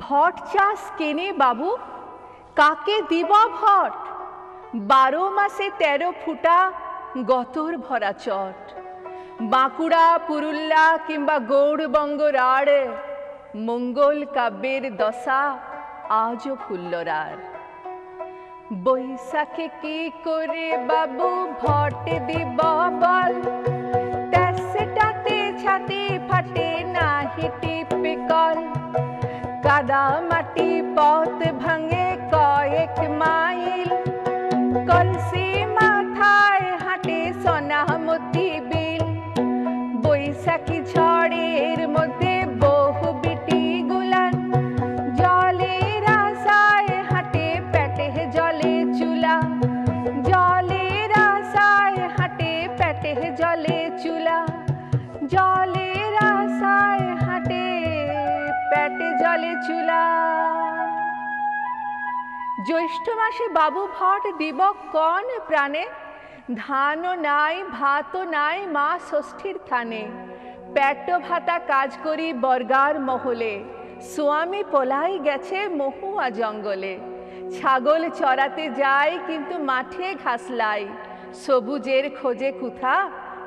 ভট চাষ কেনে বাবু, কাকে দিব ভট? 12 মাসে 13 ফুটা গতর ভরা চট। বাঁকুড়া, পুরুল্লা কিংবা গৌড়বঙ্গ রাড়, মঙ্গল কাব্যের দশা আজও ফুল্লরার। বৈশাখে কি করে বাবু ভট দিব বল? তেসেটাতে ছাতি ফাটে নাহি টিপে কল। কাদা মাটি পথ ভাঙে কয়েক মাইল, কলসি মাথায় হাঁটে সোনামতি বিল। বৈশাখী ঝড়ের মধ্যে বহু বিটি গুলান, জলের আশায় হাঁটে পেটে জলে চুলা। জলের আশায় হাঁটে পেটে জলে চুলা। জলের আশায় হাঁটে পেটে জলে চুলা। জ্যৈষ্ঠ মাসে বাবু ভট দিব কন প্রাণে? ধানও নাই ভাতও নাই মা ষষ্ঠীর থানে। পেট ভাতা কাজ করি বর্গার মহলে, স্বামী পলাই গেছে মহুয়া জঙ্গলে। ছাগল চড়াতে যায় কিন্তু মাঠে ঘাস লাই, সবুজের খোঁজে কুথা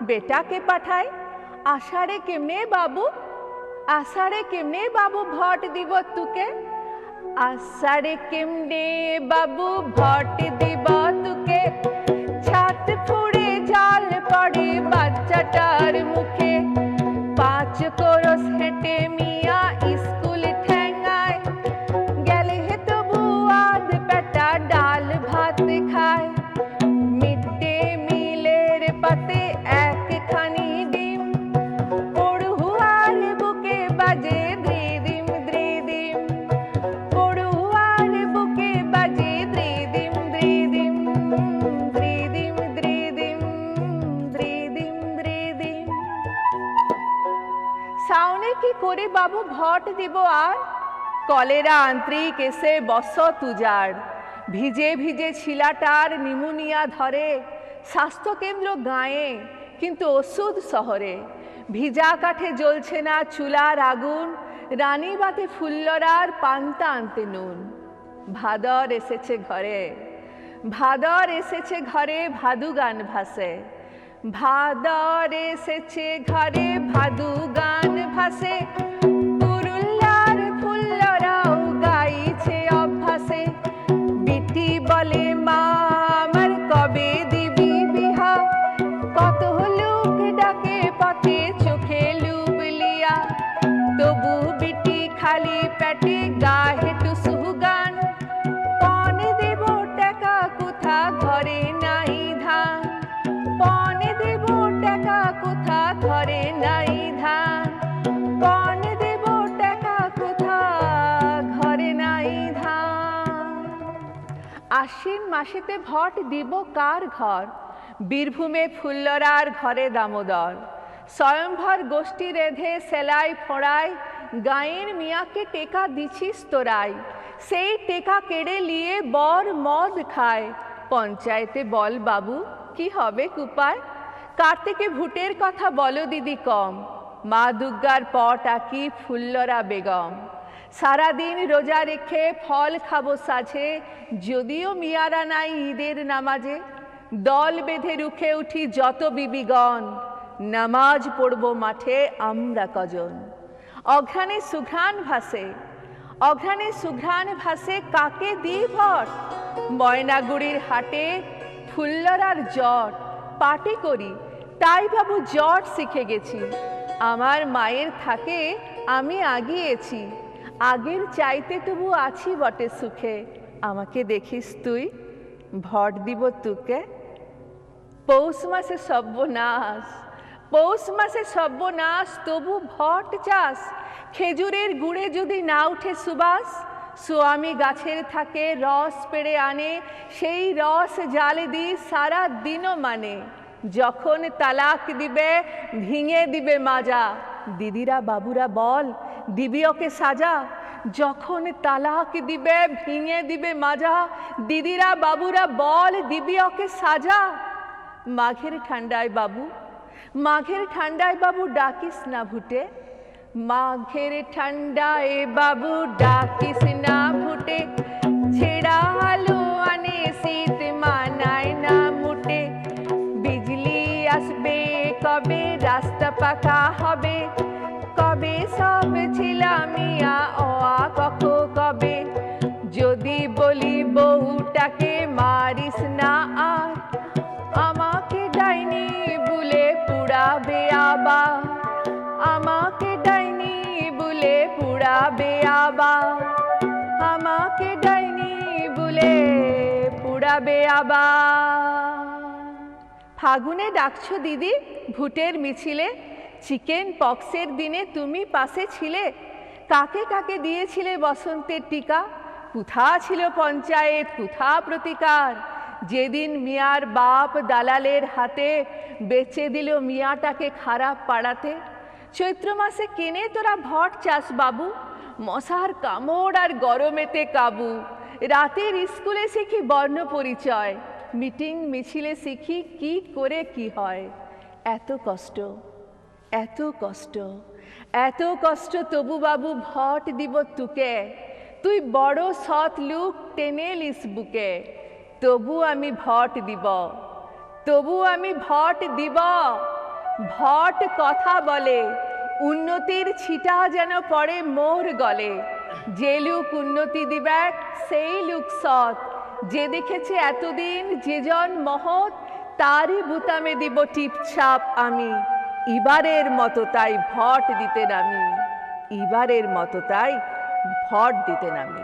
বেটাকে পাঠায়। আষাঢ়ে কেমনে বাবু, আষাঢ়ে কেমনে বাবু ভট দিব তুকে? আষাঢ়ে কেমনে বাবু ভট দিব তুকে? ছাত ফুড়ে জল পড়ে বাচ্চাটার মুখে। 5 কোরস হেঁটে মিয়া স্কুল ঠেঙ্গায়, গেলে তবু আধ পেটা ডাল ভাত খায়। মিড ডে মিলের পাতে একখানি ডিম, পড়ুয়ার বুকে বাজে দ্রিদিম দ্রিদিম। পড়ুয়ার বুকে বাজে দ্রিদিম দ্রিদিম দ্রিদিম দ্রিদিম দ্রিদিম দ্রিদিম। সাউনে কি করে বাবু ভট দিব আর? কলেরা আন্ত্রিক এসে বস তুজার। ভিজে ভিজে ছিলাটার নিমোনিয়া ধরে। স্বাস্থ্যকেন্দ্র গাঁয়ে কিন্তু ওষুধ শহরে। ভিজা কাঠে জ্বলছে না চুলার আগুন, রানীবাতে ফুল্লরার পান্তা আনতে নুন। ভাদর এসেছে ঘরে, ভাদর এসেছে ঘরে, ভাদু গান ভাসে। ভাদর এসেছে ঘরে, ভাদু গান ভাসে। পুরুল্লার ফুল্লরাও গাইছে অভ্যাসে। বিটি বলে মা আমার কবে দিবি বিহা? কত লোক ডাকে পথে চোখে লুবলিয়া, তবু বিটি খালি পেটে গাহে টুসু গান। পনে দেব টাকা কোথা ঘরে নাই ধান? পনে দেব টাকা কোথা ঘরে নাই ধান? পনে দেব টাকা কোথা ঘরে নাই ধান? আশ্বিন মাসেতে ভট দিব কার ঘর? বীরভূমে ফুল্লরার ঘরে দামোদর। স্বয়ংভর গোষ্ঠী রেধে সেলাই ফোড়ায়, গাঁয়ের মিয়াকে টেকা দিছিস তোরাই। সেই টেকা কেড়ে নিয়ে বর মদ খায়। পঞ্চায়েতে বল বাবু কি হবে কুপায়? কার্তিকে ভুটের কথা বলো দিদি কম, মা দুর্গার পট আঁকি ফুল্লরা বেগম। সারাদিন রোজা রেখে ফল খাবো সাঝে, যদিও মিয়ারা নাই ঈদের নামাজে। দল বেঁধে রুখে উঠি যত বিবিগণ, নামাজ পড়বো মাঠে আমরা কজন। অঘ্রাণে সুঘ্রাণ ভাসে, অঘ্রাণে সুঘ্রাণ ভাসে, কাকে দি ভট? ময়নাগুড়ির হাটে ফুল্লরার জট। পাটি করি তাই বাবু জট শিখে গেছি। আমার মায়ের থাকে আমি আগিয়েছি, আগের চাইতে তবু আছি বটে সুখে। আমাকে দেখিস তুই, ভট দিব তুকে। পৌষ মাসে সর্বনাশ, পৌষ মাসে সর্বনাশ, তবু ভট চাষ। খেজুরের গুড়ে যদি না উঠে সুবাস, স্বামী গাছের থাকে রস পেড়ে আনে। সেই রস জালে দি সারা দিনও মানে। যখন তালাক দিবে ভেঙে দিবে মাজা, দিদিরা বাবুরা বল দিবি ওকে সাজা। যখন তালাক দিবে ভেঙে দিবে মাজা, দিদিরা বাবুরা বল দিবি ওকে সাজা। মাঘের ঠান্ডায় বাবু, মাঘের ঠান্ডায় বাবু ডাকিস না ভুটে। মাঘের ঠান্ডায় বাবু ডাকিস না ফুটে, ছেঁড়া আলো আনে শীত মানায় না মুটে। বিজলি আসবে কবে, রাস্তা পাকা হবে কবে, সব ছিলামিয়া অয়া কখ কবে। যদি বলি বউটাকে মারিস না আর, আমাকে ডাইনি বলে পুড়াবে আবার, আমাকে ডাইনি বলে পুড়াবে আবার, আমাকে ডাইনি বলে পুড়াবে আবার। ফাগুনে ডাকছো দিদি ভোটের মিছিলে, চিকেন পক্সের দিনে তুমি পাশে ছিলে। কাকে কাকে দিয়েছিলে বসন্তের টিকা, কোথা ছিল পঞ্চায়েত কোথা প্রতিকার। যেদিন মিয়ার বাপ দালালের হাতে বেচে দিল মিয়াটাকে খারাপ পাড়াতে। চৈত্র মাসে কেনে তোরা ভট চাস বাবু, মশার কামড় আর গরমেতে কাবু। রাতের স্কুলে শিখি বর্ণ পরিচয়, মিটিং মিছিলে শিখি কি করে কি হয়। এত কষ্ট, এত কষ্ট, এত কষ্ট, তবু বাবু ভট দিব তুকে। তুই বড় সৎ লোক টেনে লিস বুকে, তবু আমি ভট দিব, তবু আমি ভট দিব। ভট কথা বলে, উন্নতির ছিটা যেন পড়ে মোর গলে। যে লোক উন্নতি দিবে সেই লোক সৎ, যে দেখেছে এতদিন যেজন মহৎ, তারই বুতামে দিব টিপছাপ আমি। এবারের মতো তাই ভট দিতে নামি, এবারের মতো তাই ভট দিতে নামি।